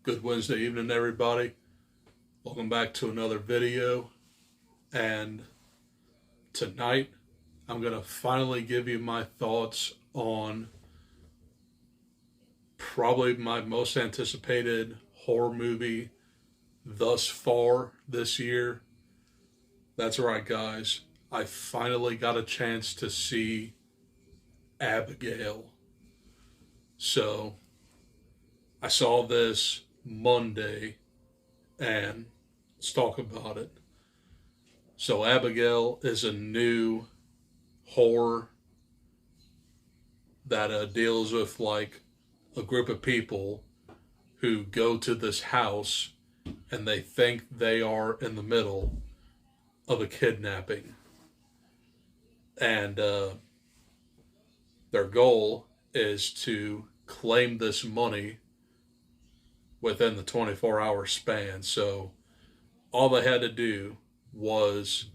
Good Wednesday evening, everybody. Welcome back to another video. And tonight, I'm going to finally give you my thoughts on probably my most anticipated horror movie thus far this year. That's right, guys. I finally got a chance to see Abigail. So, I saw this Monday, and let's talk about it. So, Abigail is a new horror that deals with like a group of people who go to this house and they think they are in the middle of a kidnapping. And their goal is to claim this money within the 24-hour span. So all they had to do was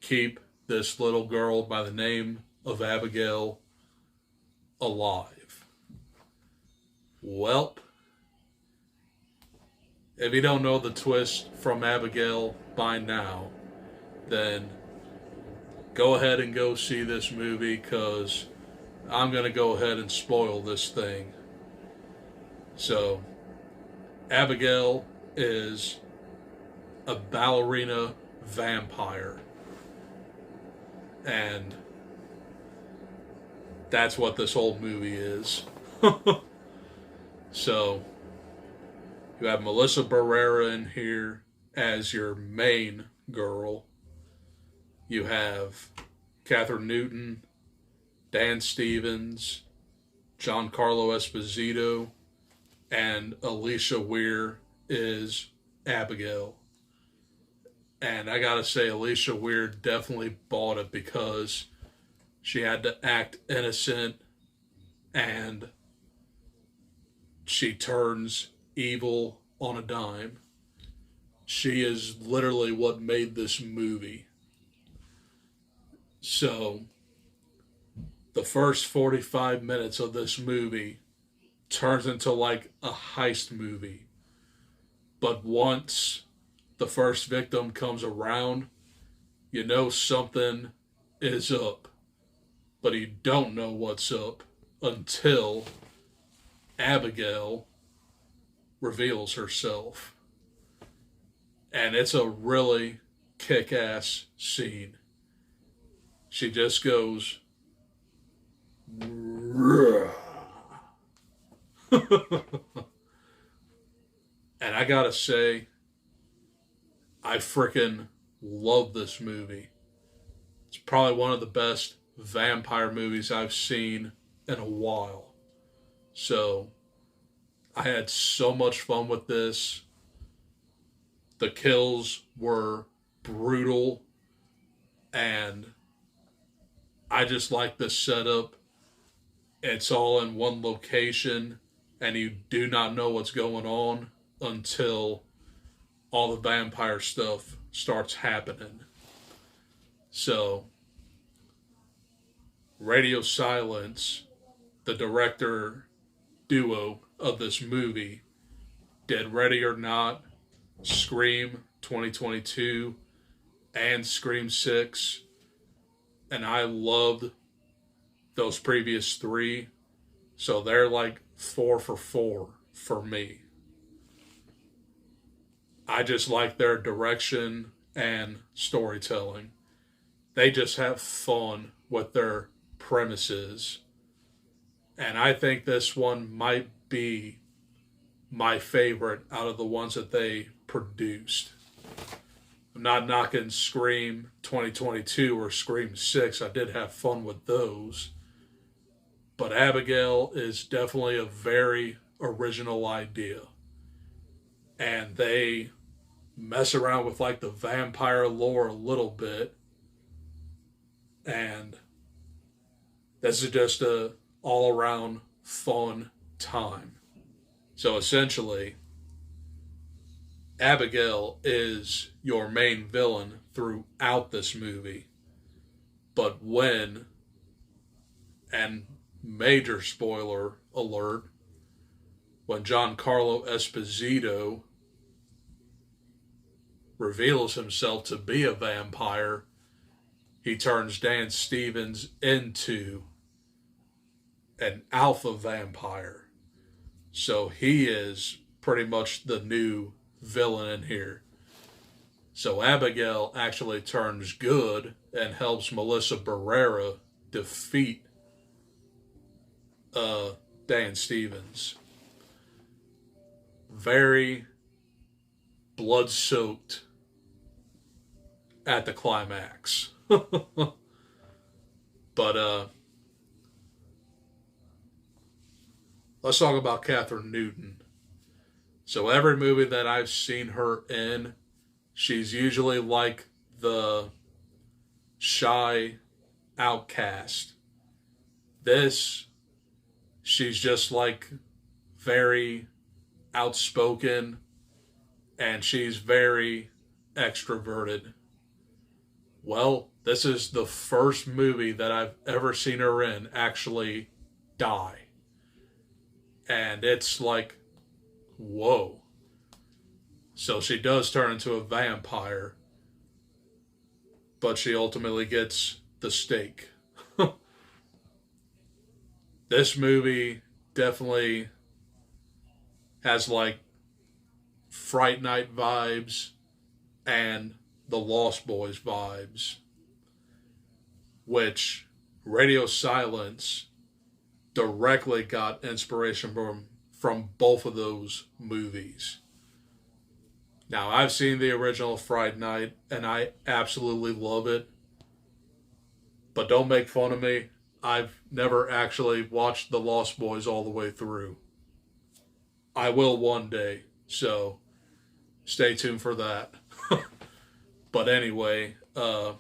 keep this little girl by the name of Abigail alive. Welp, if you don't know the twist from Abigail by now, then go ahead and go see this movie, because I'm going to go ahead and spoil this thing. So, Abigail is a ballerina vampire. And that's what this whole movie is. So, you have Melissa Barrera in here as your main girl. You have Catherine Newton, Dan Stevens, Giancarlo Esposito, and Alicia Weir is Abigail. And I gotta say, Alicia Weir definitely bought it, because she had to act innocent and she turns evil on a dime. She is literally what made this movie. So, the first 45 minutes of this movie turns into like a heist movie. But once the first victim comes around, you know something is up. But you don't know what's up until Abigail reveals herself. And it's a really kick-ass scene. She just goes, and I gotta say, I freaking love this movie. It's probably one of the best vampire movies I've seen in a while. So, I had so much fun with this. The kills were brutal, and I just like the setup. It's all in one location, and you do not know what's going on until all the vampire stuff starts happening. So, Radio Silence, the director duo of this movie, did Ready or Not, Scream 2022, and Scream 6. And I loved those previous three. So they're like 4 for 4 for me. I just like their direction and storytelling. They just have fun with their premises. And I think this one might be my favorite out of the ones that they produced. I'm not knocking Scream 2022 or Scream 6. I did have fun with those. But Abigail is definitely a very original idea. And they mess around with like the vampire lore a little bit. And this is just a all-around fun time. So essentially, Abigail is your main villain throughout this movie. But when, and major spoiler alert, when Giancarlo Esposito reveals himself to be a vampire, he turns Dan Stevens into an alpha vampire. So he is pretty much the new villain in here. So Abigail actually turns good and helps Melissa Barrera defeat Dan Stevens. Very blood-soaked at the climax. But let's talk about Catherine Newton. So every movie that I've seen her in, she's usually like the shy outcast. This, she's just like very outspoken, and she's very extroverted. Well, this is the first movie that I've ever seen her in actually die. And it's like, whoa. So she does turn into a vampire, but she ultimately gets the stake. This movie definitely has like Fright Night vibes and the Lost Boys vibes, which Radio Silence directly got inspiration from both of those movies. Now, I've seen the original Fright Night, and I absolutely love it. But don't make fun of me. I've never actually watched The Lost Boys all the way through. I will one day, so stay tuned for that. But anyway, I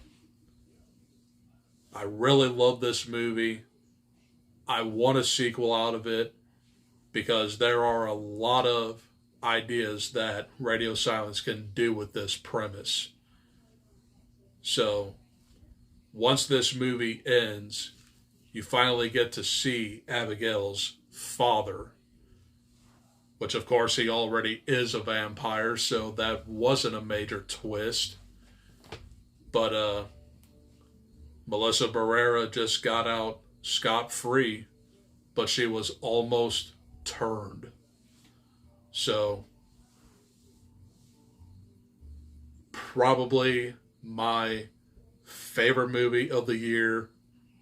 really love this movie. I want a sequel out of it because there are a lot of ideas that Radio Silence can do with this premise. So, once this movie ends, you finally get to see Abigail's father, which of course he already is a vampire, so that wasn't a major twist. But Melissa Barrera just got out scot-free, but she was almost turned. So, probably my favorite movie of the year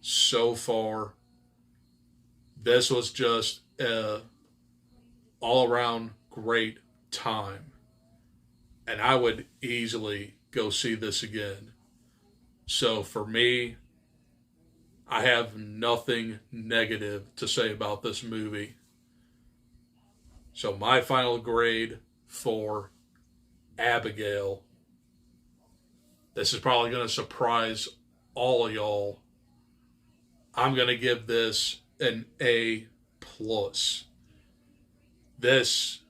so far. This was just a all-around great time. And I would easily go see this again. So for me, I have nothing negative to say about this movie. So my final grade for Abigail, this is probably going to surprise all of y'all. I'm going to give this an A+. This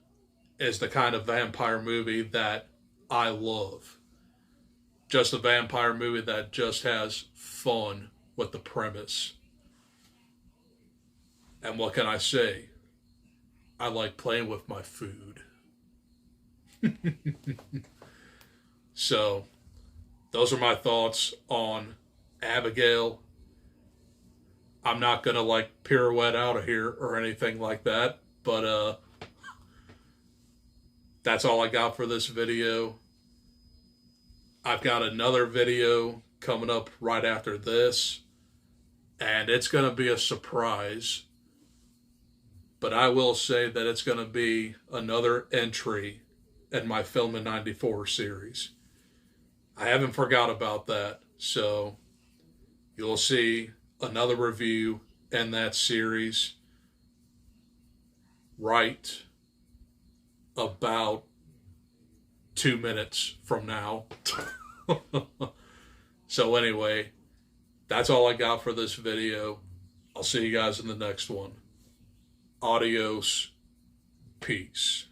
is the kind of vampire movie that I love. Just a vampire movie that just has fun with the premise. And what can I say? I like playing with my food. So, those are my thoughts on Abigail. I'm not going to like pirouette out of here or anything like that, but that's all I got for this video. I've got another video coming up right after this, and it's going to be a surprise. But I will say that it's going to be another entry in my Film in 94 series. I haven't forgot about that, so you'll see another review in that series right about 2 minutes from now. So anyway, that's all I got for this video. I'll see you guys in the next one. Adios. Peace.